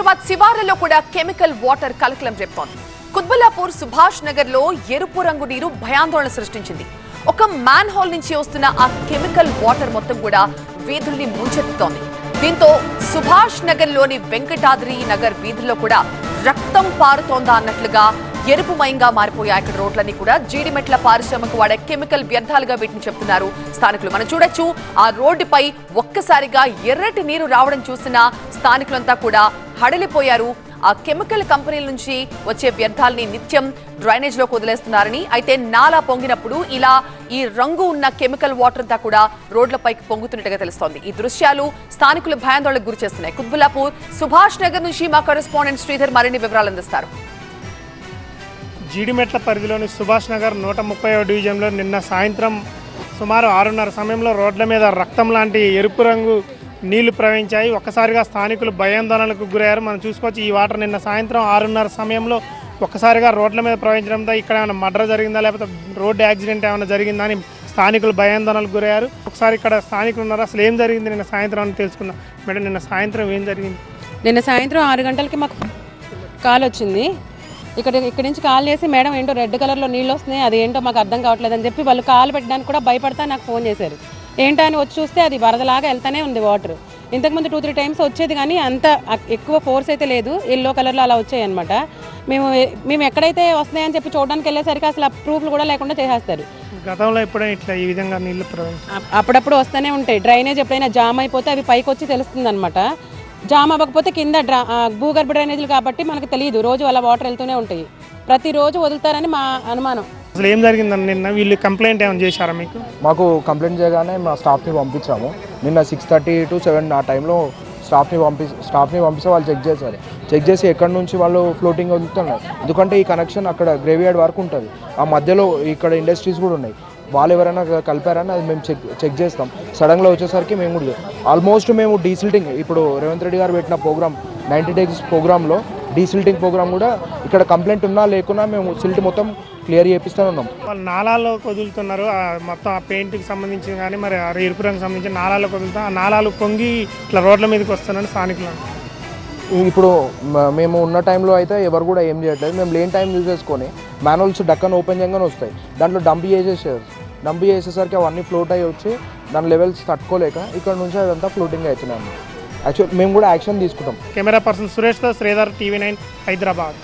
హైదరాబాద్ శివారులో కూడా chemical water కలకలం రేపుతోంది. కుత్బుల్లాపూర్ సుభాష్ నగర్ లో ఎరుపు రంగు నీరు భయాందోళన సృష్టించింది. ఒక మ్యాన్ హోల్ నుంచి వస్తున్న ఆ కెమికల్ వాటర్ మొత్తం కూడా వీధుల్ని ముంచెత్తుతోంది. దీంతో సుభాష్ నగర్ లోని వెంకటాద్రి నగర్ వీధుల్లో కూడా రక్తం పారుతోందా అన్నట్లుగా ఎరుపుమయంగా మారిపోయాయి. ఇక్కడ రోడ్లన్నీ కూడా జీడిమెట్ల పారిశ్రామిక వాడే కెమికల్ వ్యర్థాలుగా వీటిని చెప్తున్నారు స్థానికులు. మనం చూడొచ్చు, ఆ రోడ్డుపై ఒక్కసారిగా ఎర్రటి నీరు రావడం చూసిన స్థానికులంతా కూడా హడలిపోయారు. ఆ కెమికల్ కంపెనీల నుంచి వచ్చే వ్యర్థాలని నిత్యం డ్రైనేజ్ లోకి వదిలేస్తున్నారని, అయితే నాలా పొంగినప్పుడు ఇలా ఈ రంగు ఉన్న కెమికల్ వాటర్ అంతా కూడా రోడ్లపైకి పొంగుతున్నట్టుగా తెలుస్తోంది. ఈ దృశ్యాలు స్థానికులు భయాందోళనకు గురి చేస్తున్నాయి. కుత్బుల్లాపూర్ సుభాష్ నగర్ నుంచి మా కరెస్పాండెంట్ శ్రీధర్ మరిన్ని వివరాలు అందిస్తారు. జీడిమెట్ల పరిధిలోని సుభాష్ నగర్ 130వ డివిజన్లో నిన్న సాయంత్రం సుమారు 6:30 సమయంలో రోడ్ల మీద రక్తం లాంటి ఎరుపు రంగు నీళ్లు ప్రవహించాయి. ఒక్కసారిగా స్థానికులు భయాందోళనకు గురయ్యారు. మనం చూసుకోవచ్చు, ఈ వాటర్ నిన్న సాయంత్రం 6:30 సమయంలో ఒక్కసారిగా రోడ్ల మీద ప్రవహించడంతో ఇక్కడ ఏమైనా మర్డర్ జరిగిందా లేకపోతే రోడ్డు యాక్సిడెంట్ ఏమైనా జరిగిందా అని స్థానికులు భయాందోళనకు గురయ్యారు. ఒకసారి ఇక్కడ స్థానికులు ఉన్నారు, అసలు ఏం జరిగింది నిన్న సాయంత్రం అని తెలుసుకుందాం. మేడం, నిన్న సాయంత్రం ఏం జరిగింది? నిన్న సాయంత్రం 6 గంటలకి మాకు కాల్ వచ్చింది. ఇక్కడి నుంచి కాల్ చేసి, మేడం ఏంటో రెడ్ కలర్లో నీళ్ళు వస్తున్నాయి, అది ఏంటో మాకు అర్థం కావట్లేదు అని చెప్పి వాళ్ళు కాల్ పెట్టడానికి కూడా భయపడతా నాకు ఫోన్ చేశారు. ఏంటో అని వచ్చి చూస్తే అది వరదలాగా వెళ్తానే ఉంది వాటర్. ఇంతకుముందు 2-3 టైమ్స్ వచ్చేది, కానీ అంత ఎక్కువ ఫోర్స్ అయితే లేదు. ఎల్లో కలర్లో అలా వచ్చాయి అనమాట. మేము ఎక్కడైతే వస్తున్నాయని చెప్పి చూడడానికి వెళ్ళేసరికి అసలు ఆ ప్రూఫ్లు కూడా లేకుండా చేసేస్తారు. గతంలో ఎప్పుడైనా ఇట్లా ఈ విధంగా నీళ్లు అప్పుడప్పుడు వస్తూనే ఉంటాయి. డ్రైనేజ్ ఎప్పుడైనా జామ్ అయిపోతే అవి పైకి వచ్చి తెలుస్తుంది అనమాట. జామ్ అవ్వకపోతే కింద భూగర్భ డ్రైనేజీలు కాబట్టి మనకు తెలియదు. రోజు అలా వాటర్ వెళ్తూనే ఉంటాయి. ప్రతిరోజు వదులుతారని మా అనుమానం. అసలు ఏం జరిగిందని నిన్న వీళ్ళు కంప్లైంట్ ఏమైనా చేశారా మీకు? మాకు కంప్లైంట్ చేయగానే మా స్టాఫ్ని పంపించాము. నిన్న 6:30 to 7 ఆ టైంలో స్టాఫ్ని పంపిస్తే వాళ్ళు చెక్ చేసి ఎక్కడి నుంచి వాళ్ళు ఫ్లోటింగ్ వదులుతున్నారు. ఎందుకంటే ఈ కనెక్షన్ అక్కడ గ్రేవ్యార్డ్ వరకు ఉంటుంది, ఆ మధ్యలో ఇక్కడ ఇండస్ట్రీస్ కూడా ఉన్నాయి. వాళ్ళు ఎవరైనా కలిపారని అది మేము చెక్ చేస్తాం. సడన్గా వచ్చేసరికి మేము కూడా ఆల్మోస్ట్ మేము డీసిల్టింగ్, ఇప్పుడు రేవంత్ రెడ్డి గారు పెట్టిన ప్రోగ్రామ్ 90 days ప్రోగ్రాంలో డీసిల్టింగ్ ప్రోగ్రామ్ కూడా ఇక్కడ కంప్లైంట్ ఉన్నా లేకున్నా మేము సిల్ట్ మొత్తం క్లియర్ చేపిస్తూనే ఉన్నాం. వాళ్ళు నాలాల్లోకి వదులుతున్నారు, మొత్తం ఆ పెయింట్కి సంబంధించి కానీ మరి ఎరుపు రంగు సంబంధించి నాలాల్లోకి వదులుతాం. ఆ నాలాలు పొంగి ఇట్లా రోడ్ల మీదకి వస్తున్నారని స్థానికులు. ఇప్పుడు మేము ఉన్న టైంలో అయితే ఎవరు కూడా ఏం చేయట్లేదు. మేము లేని టైం యూజ్ చేసుకొని మ్యానువల్స్ డక్కన్ ఓపెన్ చేయగానే వస్తాయి, దాంట్లో డంప్ చేసేసరికి అవన్నీ ఫ్లోట్ అయ్యి వచ్చి దాని లెవెల్స్ తట్టుకోలేక ఇక్కడ నుంచి అదంతా ఫ్లోటింగ్ అవుతున్నాయి. యాక్చువల్ మేము కూడా యాక్షన్ తీసుకుంటాం. కెమెరా పర్సన్ సురేష్తో శ్రీధర్, TV9 హైదరాబాద్.